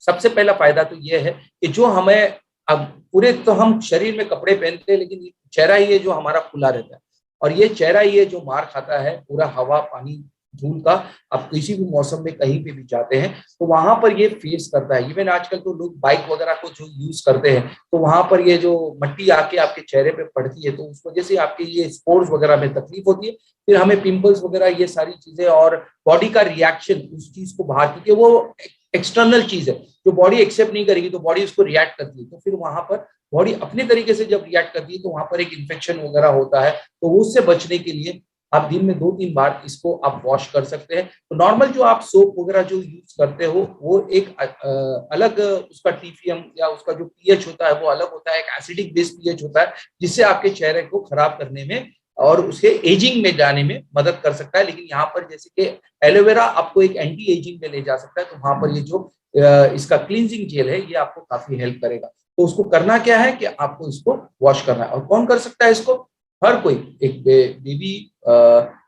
सबसे पहला फायदा तो ये है कि जो हमें, अब पूरे तो हम शरीर में कपड़े पहनते हैं, लेकिन चेहरा ही है जो हमारा खुला रहता है, और ये चेहरा ही है जो मार खाता है पूरा हवा पानी धूल का। आप किसी भी मौसम में कहीं पे भी जाते हैं तो वहां पर ये फेस करता है। इवन आजकल तो लोग बाइक वगैरह को जो यूज करते हैं तो वहां पर ये जो मट्टी आके आपके चेहरे पे पड़ती है तो उस वजह से आपके ये स्पोर्स वगैरह में तकलीफ होती है, फिर हमें पिंपल्स वगैरह ये सारी चीजें, और बॉडी का रिएक्शन उस चीज को बाहर, क्योंकि वो एक्सटर्नल चीज है जो बॉडी एक्सेप्ट नहीं करेगी तो बॉडी उसको रिएक्ट करती है, तो फिर वहां पर बॉडी अपने तरीके से जब रिएक्ट करती है तो वहां पर एक इन्फेक्शन वगैरह होता है। तो उससे बचने के लिए आप दिन में 2-3 बार इसको आप वॉश कर सकते हैं। तो नॉर्मल जो आप सोप वगैरह जो यूज करते हो वो एक अलग उसका टीपीएम या उसका जो पीएच होता है वो अलग होता है, एक एसिडिक बेस पीएच होता है जिससे आपके चेहरे को खराब करने में और उसके एजिंग में जाने में मदद कर सकता है। लेकिन यहाँ पर जैसे कि एलोवेरा आपको एक एंटी एजिंग में ले जा सकता है, तो वहां पर ये जो इसका क्लींजिंग जेल है ये आपको काफी हेल्प करेगा। तो उसको करना क्या है कि आपको इसको वॉश करना है। और कौन कर सकता है इसको? हर कोई। एक बेबी,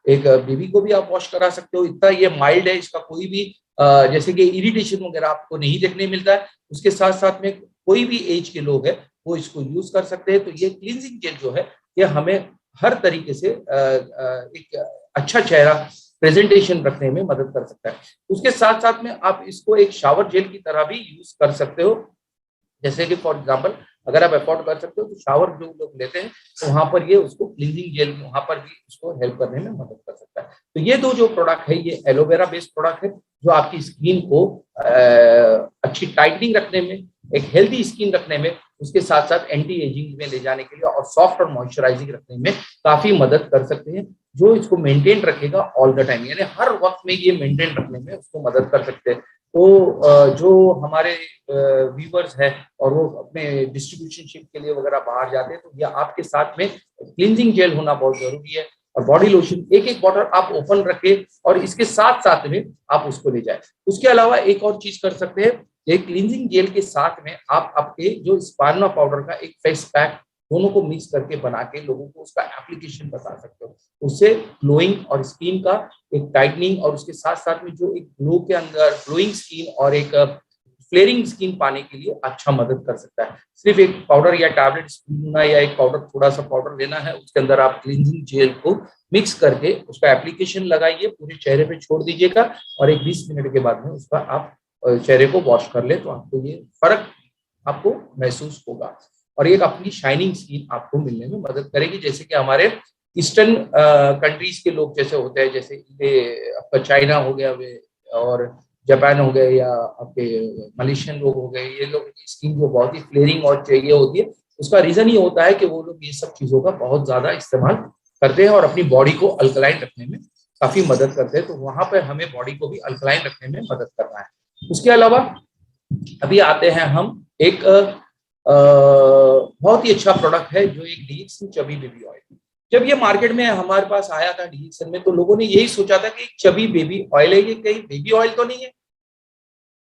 एक बेबी को भी आप वॉश करा सकते हो, इतना ये माइल्ड है, इसका कोई भी जैसे कि इरिटेशन वगैरह आपको नहीं देखने मिलता है। उसके साथ साथ में कोई भी एज के लोग हैं वो इसको यूज कर सकते हैं। तो ये क्लींजिंग जेल जो है ये हमें हर तरीके से एक अच्छा चेहरा प्रेजेंटेशन रखने में मदद कर सकता है। उसके साथ साथ में आप इसको एक शावर जेल की तरह भी यूज कर सकते हो। जैसे कि फॉर एग्जांपल अगर आप अफोर्ड कर सकते हो तो शावर जो लोग लेते हैं तो वहां पर ये उसको क्लींजिंग जेल वहां पर भी उसको हेल्प करने में मदद कर सकता है। तो ये दो जो प्रोडक्ट है ये एलोवेरा बेस्ड प्रोडक्ट है जो आपकी स्किन को अच्छी टाइटनिंग रखने में, एक हेल्दी स्किन रखने में, उसके साथ साथ एंटी एजिंग में ले जाने के लिए और सॉफ्ट और मॉइस्चराइजिंग रखने में काफी मदद कर सकते हैं, जो इसको मेंटेन रखेगा ऑल द टाइम, यानी हर वक्त में ये मेंटेन रखने में उसको मदद कर सकते हैं। तो जो हमारे व्यूवर्स है और वो अपने डिस्ट्रीब्यूशन शिप के लिए वगैरह बाहर जाते हैं तो ये आपके साथ में क्लींजिंग जेल होना बहुत जरूरी है। और बॉडी लोशन एक एक बॉटल आप ओपन रखें और इसके साथ साथ में आप उसको ले जाए। उसके अलावा एक और चीज कर सकते हैं, एक क्लींजिंग जेल के साथ में आप आपके जो स्पार्ना पाउडर का एक फेस पैक दोनों को मिक्स करके बना के लोगों को उसका एप्लीकेशन बता सकते हो। उससे ग्लोइंग और स्किन का एक टाइटनिंग और उसके साथ साथ में जो एक ग्लो के अंदर ग्लोइंग स्किन और एक फ्लेयरिंग स्किन पाने के लिए अच्छा मदद कर सकता है। सिर्फ एक पाउडर या टैबलेट लेना या एक पाउडर थोड़ा सा पाउडर लेना है, उसके अंदर आप क्लींजिंग जेल को मिक्स करके उसका एप्लीकेशन लगाइए, पूरे चेहरे पे छोड़ दीजिएगा और एक 20 मिनट के बाद में उसका आप चेहरे को वॉश कर ले तो आपको ये फर्क आपको महसूस होगा और एक अपनी शाइनिंग स्किन आपको मिलने में मदद करेगी। जैसे कि हमारे ईस्टर्न कंट्रीज के लोग जैसे होते हैं, जैसे आपका चाइना हो गया वे और जापान हो गए या आपके मलेशियन लोग हो गए, ये लोग की स्किन जो बहुत ही फ्लेयरिंग और चाहिए होती है, उसका रीजन ये होता है कि वो लोग ये सब चीजों का बहुत ज्यादा इस्तेमाल करते हैं और अपनी बॉडी को अल्कलाइन रखने में काफी मदद करते हैं। तो वहां पर हमें बॉडी को भी अल्कलाइन रखने में मदद करना है। उसके अलावा अभी आते हैं हम एक बहुत ही अच्छा प्रोडक्ट है जो एक डीएक्सन चबी बेबी ऑयल। जब ये मार्केट में हमारे पास आया था डीएक्सन में तो लोगों ने यही सोचा था कि चबी बेबी ऑयल है, ये कहीं बेबी ऑयल तो नहीं है।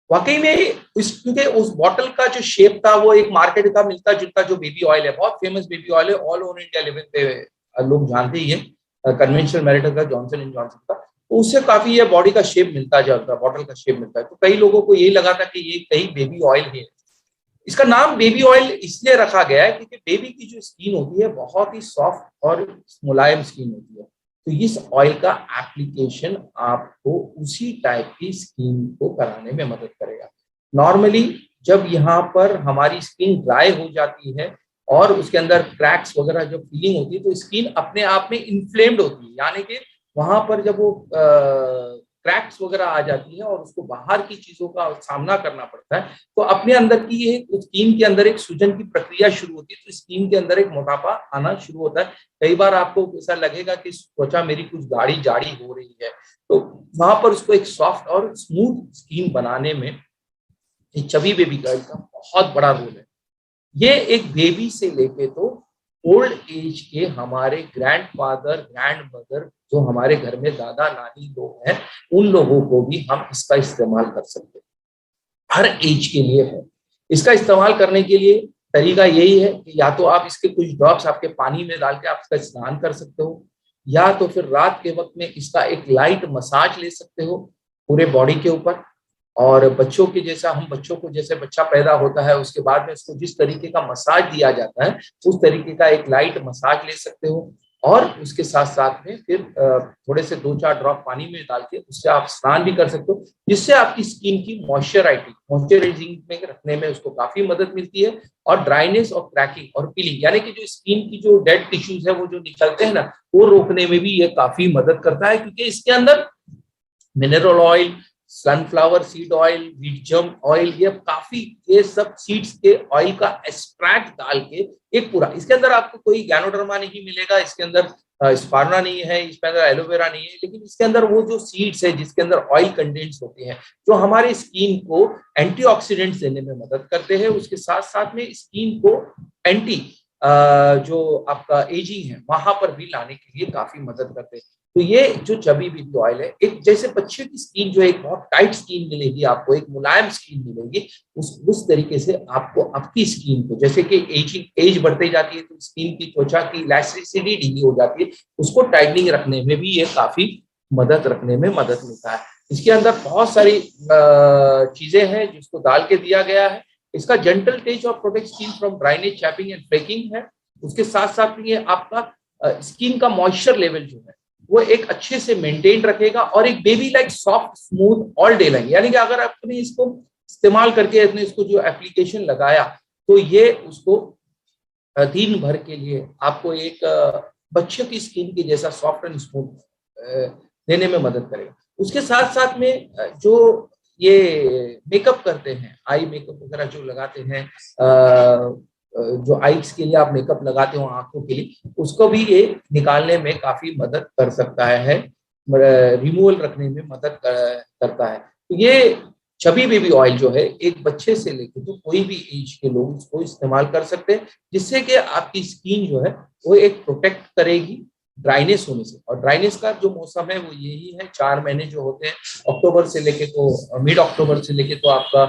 वाकई में क्योंकि उस बॉटल का जो शेप था वो एक मार्केट का मिलता जुलता जो बेबी ऑयल है, बहुत फेमस बेबी ऑयल है, ऑल ओवर इंडिया लेवल पे लोग जानते ही है, कन्वेंशनल मेरिटल का, जॉनसन एंड जॉनसन का, तो उससे काफी ये बॉडी का शेप मिलता जाता, बॉटल का शेप मिलता है। तो कई लोगों को यही लगा था कि ये कहीं बेबी ऑयल है। इसका नाम बेबी ऑयल इसलिए रखा गया है क्योंकि बेबी की जो स्किन होती है बहुत ही सॉफ्ट और मुलायम स्किन होती है, तो इस ऑयल का एप्लीकेशन आपको उसी टाइप की स्किन को कराने में मदद करेगा। नॉर्मली जब यहाँ पर हमारी स्किन ड्राई हो जाती है और उसके अंदर क्रैक्स वगैरह जब फीलिंग होती है तो स्किन अपने आप में इन्फ्लेम्ड होती है, यानी कि वहां पर जब वो क्रैक्स वगैरह आ जाती है और उसको बाहर की चीजों का सामना करना पड़ता है तो अपने अंदर की ये स्किन के अंदर एक सूजन की प्रक्रिया शुरू होती है, तो स्किन के अंदर एक मोटापा आना शुरू होता है। कई बार आपको ऐसा लगेगा कि त्वचा मेरी कुछ गाढ़ी जाड़ी हो रही है, तो वहां पर उसको एक सॉफ्ट और स्मूथ स्किन बनाने में चबी बेबी ऑयल का बहुत बड़ा रोल है। ये एक बेबी से लेके तो ओल्ड एज के हमारे ग्रैंडफादर ग्रैंड मदर जो हमारे घर में दादा नानी लोग हैं उन लोगों को भी हम इसका इस्तेमाल कर सकते हैं, हर एज के लिए है। इसका इस्तेमाल करने के लिए तरीका यही है कि या तो आप इसके कुछ ड्रॉप्स आपके पानी में डाल के आप इसका स्नान कर सकते हो, या तो फिर रात के वक्त में इसका एक लाइट मसाज ले सकते हो पूरे बॉडी के ऊपर, और बच्चों के जैसा, हम बच्चों को जैसे बच्चा पैदा होता है उसके बाद में उसको जिस तरीके का मसाज दिया जाता है उस तरीके का एक लाइट मसाज ले सकते हो। और उसके साथ साथ में फिर थोड़े से 2-4 ड्रॉप पानी में डाल के उससे आप स्नान भी कर सकते हो, जिससे आपकी स्किन की मॉइस्चराइजिंग में रखने में उसको काफी मदद मिलती है। और ड्राइनेस और क्रैकिंग और पीलिंग, यानी कि जो स्किन की जो डेड टिश्यूज है वो जो निकलते हैं ना, वो रोकने में भी ये काफी मदद करता है, क्योंकि इसके अंदर mineral oil, sunflower seed oil, wheat germ oil, ये सब सीड्स के ऑयल का एक्सट्रैक्ट डाल के एक पूरा, इसके अंदर आपको कोई गैनोडर्मा नहीं मिलेगा, इसके अंदर स्पार्ना नहीं है, इसके अंदर एलोवेरा नहीं है, लेकिन इसके अंदर वो जो सीड्स है जिसके अंदर ऑयल कंटेंट्स होते हैं जो हमारे स्किन को एंटीऑक्सीडेंट्स देने में मदद करते हैं, उसके साथ साथ में स्किन को एंटी जो आपका एजिंग है वहां पर भी लाने के लिए काफी मदद करते हैं। तो ये जो चबी बेबी ऑयल है, एक जैसे बच्चे की स्किन जो एक बहुत टाइट स्किन मिलेगी आपको, एक मुलायम स्किन मिलेगी, उस तरीके से आपको आपकी स्किन को, जैसे कि एज बढ़ते जाती है तो स्किन की त्वचा की इलास्टिसिटी ढीली हो जाती है, उसको टाइटनिंग रखने में भी ये काफी मदद मिलता है। इसके अंदर बहुत सारी चीजें हैं जिसको डाल के दिया गया है। इसका जेंटल टच और protect skin from dryness, chapping and flaking है। उसके साथ साथ में ये आपका स्किन का मॉइस्चर लेवल जो है वो एक अच्छे से मेंटेन रखेगा, और एक baby like soft smooth all day like, यानी कि अगर आपने इसको इस्तेमाल करके अपने इसको जो एप्लीकेशन लगाया तो ये उसको दिन भर के लिए आपको एक बच्चे की स्किन के जैसा सॉफ्ट एंड स्मूथ देने में मदद करेगा। उसके साथ साथ में जो ये मेकअप करते हैं, आई मेकअप वगैरह जो लगाते हैं, जो आईज के लिए आप मेकअप लगाते हो आंखों के लिए, उसको भी ये निकालने में काफी मदद कर सकता है, रिमूवल रखने में मदद करता है। तो ये चबी बेबी ऑयल जो है एक बच्चे से लेकर तो कोई भी एज के लोग इसको इस्तेमाल कर सकते हैं, जिससे कि आपकी स्किन जो है वो एक प्रोटेक्ट करेगी ड्राइनेस होने से। और ड्राइनेस का जो मौसम है वो यही है, 4 महीने जो होते हैं, अक्टूबर से लेके तो मिड अक्टूबर से लेके तो आपका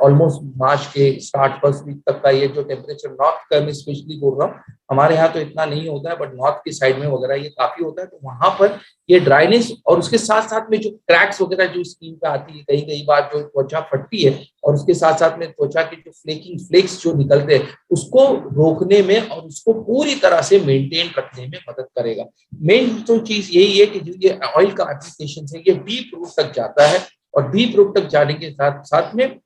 ऑलमोस्ट मार्च के स्टार्ट फर्स्ट वीक तक का ये जो टेम्परेचर, नॉर्थ का मैं स्पेशली बोल रहा हूँ, हमारे यहाँ तो इतना नहीं होता है बट नॉर्थ की साइड में वगैरह ये काफी होता है, तो वहां पर ये ड्राइनेस और उसके साथ साथ में जो क्रैक्स वगैरह जो स्किन पे आती है, कई कई बार जो त्वचा फटती है, और उसके साथ साथ में त्वचा के जो फ्लेक्स जो निकलते हैं उसको रोकने में और उसको पूरी तरह से मेंटेन रखने में मदद करेगा। मेन तो चीज यही है कि जो ये ऑयल का एप्लीकेशन है ये डीप रूट तक जाता है, और डीप रूट तक जाने के साथ साथ में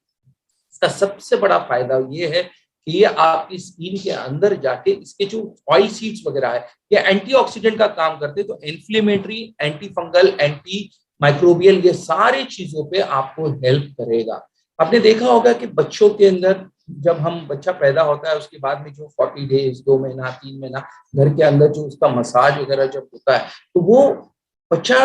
इसका सबसे बड़ा फायदा ये है कि ये आपकी स्किन के अंदर जाके इसके जो ऑयल सीड्स वगैरह है ये एंटीऑक्सीडेंट का काम करते हैं, तो inflammatory, anti fungal, anti microbial, ये सारी चीजों पे आपको हेल्प करेगा। आपने देखा होगा कि बच्चों के अंदर जब हम बच्चा पैदा होता है उसके बाद में जो 40 डेज, 2 महीना, 3 महीना घर के अंदर जो उसका मसाज वगैरह जब होता है तो वो बच्चा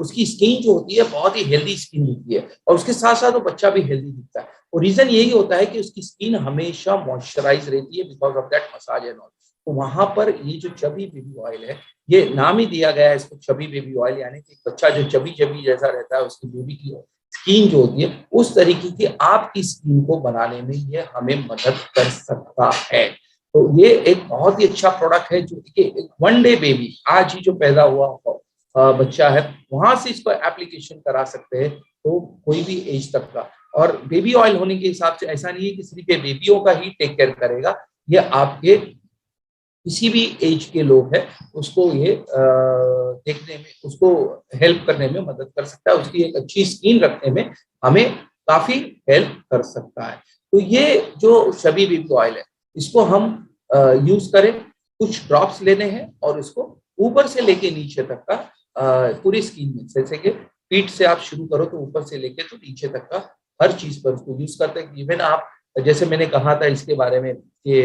उसकी स्किन जो होती है बहुत ही हेल्दी स्किन होती है, और उसके साथ साथ वो बच्चा भी हेल्दी दिखता है। और रीजन यही होता है कि उसकी स्किन हमेशा मॉइस्चराइज रहती है because of that massage and all. तो वहां पर ये जो चबी बेबी ऑयल है, ये नाम ही दिया गया है इसको चबी बेबी ऑयल, यानी कि बच्चा जो चबी चबी जैसा रहता है उसकी बेबी की स्किन जो होती है उस तरीके की आपकी स्किन को बनाने में ये हमें मदद कर सकता है। तो ये एक बहुत ही अच्छा प्रोडक्ट है जो कि 1 डे बेबी, आज ही जो पैदा हुआ बच्चा है वहां से इसको एप्लीकेशन करा सकते हैं, तो कोई भी एज तक का। और बेबी ऑयल होने के हिसाब से ऐसा नहीं है कि सिर्फ ये बेबियों का ही टेक केयर करेगा, ये आपके किसी भी एज के लोग हैं उसको ये देखने में, उसको हेल्प करने में मदद कर सकता है, उसकी एक अच्छी स्किन रखने में हमें काफी हेल्प कर सकता है। तो ये जो चबी बेबी ऑयल है इसको हम यूज करें, कुछ ड्रॉप्स लेने हैं और इसको ऊपर से लेके नीचे तक का पूरी स्किन में, जैसे कि पीठ से आप शुरू करो तो ऊपर से लेके तो नीचे तक का हर चीज पर उसको यूज करते हैं। इवन आप, जैसे मैंने कहा था इसके बारे में कि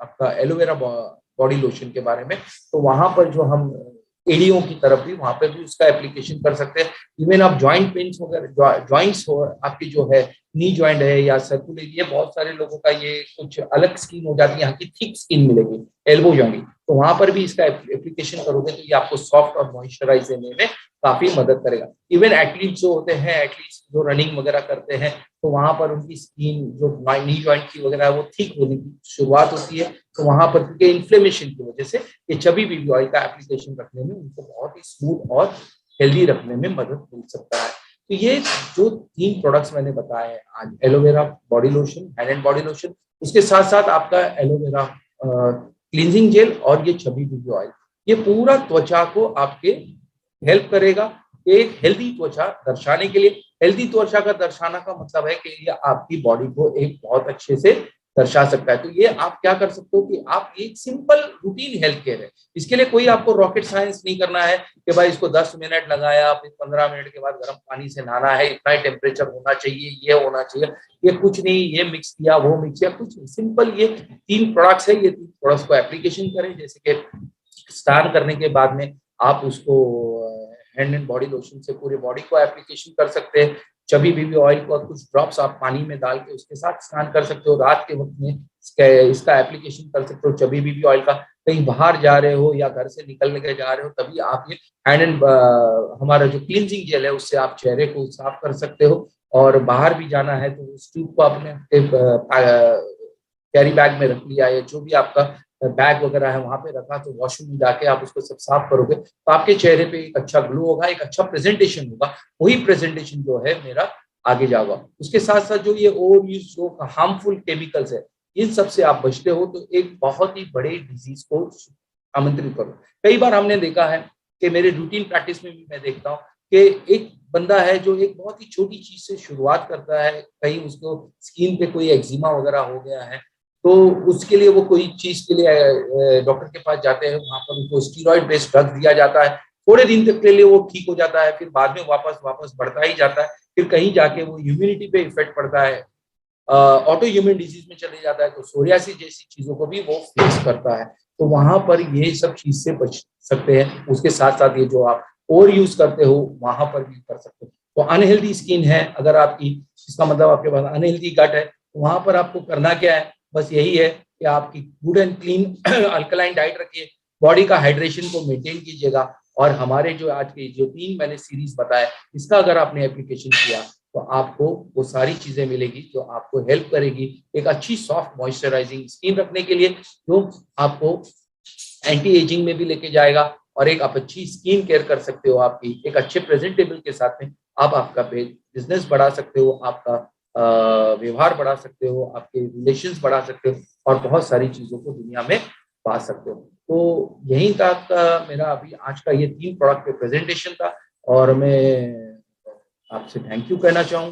आपका एलोवेरा बॉडी लोशन के बारे में, तो वहां पर जो हम एड़ियों की तरफ भी वहां पर भी उसका एप्लीकेशन कर सकते हैं। इवन आप जॉइंट पेन्स वगैरह, जॉइंट्स हो आपकी जो है, नी जॉइंट है या सर्कुलर, ये बहुत सारे लोगों का ये कुछ अलग स्किन हो जाती है, यहाँ की थिक स्किन मिलेगी एल्बो जॉइंट, तो वहां पर भी इसका एप्लीकेशन करोगे तो ये आपको सॉफ्ट और मॉइस्चराइज देने में काफी मदद करेगा। इवन एथलीट्स जो होते हैं, एथलीट्स जो रनिंग वगैरह करते हैं, तो वहां पर उनकी स्किन जो नी जॉइंट की वगैरह वो ठीक होने की शुरुआत होती है, तो वहां पर क्योंकि इन्फ्लेमेशन की वजह से ये चबी बेबी ऑयल का एप्लीकेशन रखने में उनको बहुत ही स्मूथ और हेल्दी रखने में मदद मिल सकता है। तो ये जो 3 प्रोडक्ट्स मैंने बताए हैं आज, aloe vera body lotion, hand and body lotion, उसके साथ साथ आपका एलोवेरा क्लींजिंग जेल और ये छबी बीबी ऑयल, ये पूरा त्वचा को आपके हेल्प करेगा एक हेल्दी त्वचा दर्शाने के लिए। हेल्दी त्वचा का दर्शाना का मतलब है कि ये आपकी बॉडी को एक बहुत अच्छे से दर्शा सकता है। तो ये आप क्या कर सकते हो कि आप एक सिंपल रूटीन हेल्थ केयर है, इसके लिए कोई आपको रॉकेट साइंस नहीं करना है कि भाई इसको 10 मिनट लगाया, फिर 15 मिनट के बाद गर्म पानी से नहाना है, इतना ही टेम्परेचर होना चाहिए, ये होना चाहिए, ये कुछ नहीं, ये मिक्स किया वो मिक्स किया, कुछ नहीं। सिंपल ये 3 प्रोडक्ट्स है, ये 3 प्रोडक्ट्स को एप्लीकेशन करें। जैसे कि स्नान करने के बाद में आप उसको हैंड एंड बॉडी लोशन से पूरे बॉडी को एप्लीकेशन कर सकते हैं। चबी बीबी ऑयल को कुछ ड्रॉप्स आप पानी में डाल के उसके साथ स्नान कर सकते हो। रात के वक्त में इसका एप्लीकेशन कर सकते हो चबी बीबी ऑयल का। कहीं बाहर जा रहे हो या घर से निकल के जा रहे हो तभी आप ये हैंड एंड हमारा जो क्लींजिंग जेल है उससे आप चेहरे को साफ कर सकते हो। और बाहर भी जाना है तो उस ट्यूब को अपने कैरी बैग में रख लिया, या जो भी आपका बैग वगैरह है वहां पे रखा, तो वॉशरूम में जाके आप उसको सब साफ करोगे तो आपके चेहरे पे एक अच्छा ग्लो होगा, एक अच्छा प्रेजेंटेशन होगा। वही प्रेजेंटेशन जो है मेरा आगे जाएगा। उसके साथ साथ जो ये ओवर यूज जो हार्मफुल केमिकल्स है, इन सब से आप बचते हो तो एक बहुत ही बड़े डिजीज को आमंत्रित करो। कई बार हमने देखा है कि मेरे रूटीन प्रैक्टिस में भी मैं देखता हूँ कि एक बंदा है जो एक बहुत ही छोटी चीज से शुरुआत करता है, कहीं उसको स्किन पे कोई एक्जिमा वगैरह हो गया है तो उसके लिए वो कोई चीज के लिए डॉक्टर के पास जाते हैं, वहां पर उनको स्टीरॉइड बेस्ड ड्रग दिया जाता है, थोड़े दिन तक के लिए वो ठीक हो जाता है, फिर बाद में वापस बढ़ता ही जाता है, फिर कहीं जाके वो इम्यूनिटी पे इफेक्ट पड़ता है, ऑटो इम्यून डिजीज में चले जाता है, तो सोरियासिस जैसी चीजों को भी वो फेस करता है। तो वहां पर ये सब चीज से बच सकते हैं। उसके साथ साथ ये जो आप ओवर यूज करते हो वहां पर भी कर सकते हो। तो अनहेल्दी स्किन है अगर आपकी, इसका मतलब आपके पास अनहेल्दी गट है, तो वहां पर आपको करना क्या है, बस यही है कि आपकी good and clean alkaline diet रखिए, बॉडी का हाइड्रेशन को मेंटेन कीजिएगा। और हमारे जो आज के जो 3 मैंने सीरीज बताए, इसका अगर आपने एप्लीकेशन किया तो आपको वो सारी चीजें मिलेगी जो आपको हेल्प करेगी एक अच्छी सॉफ्ट मॉइस्चराइजिंग स्किन रखने के लिए, जो आपको एंटी एजिंग में भी लेके जाएगा और एक आप अच्छी स्किन केयर कर सकते हो। आपकी एक अच्छे प्रेजेंटेबल के साथ में आप आपका बिजनेस बढ़ा सकते हो, आपका व्यवहार बढ़ा सकते हो, आपके रिलेशंस बढ़ा सकते हो और बहुत सारी चीजों को दुनिया में पा सकते हो। तो यहीं तक मेरा अभी आज का ये 3 प्रोडक्ट पे प्रेजेंटेशन था और मैं आपसे थैंक यू कहना चाहूंगा।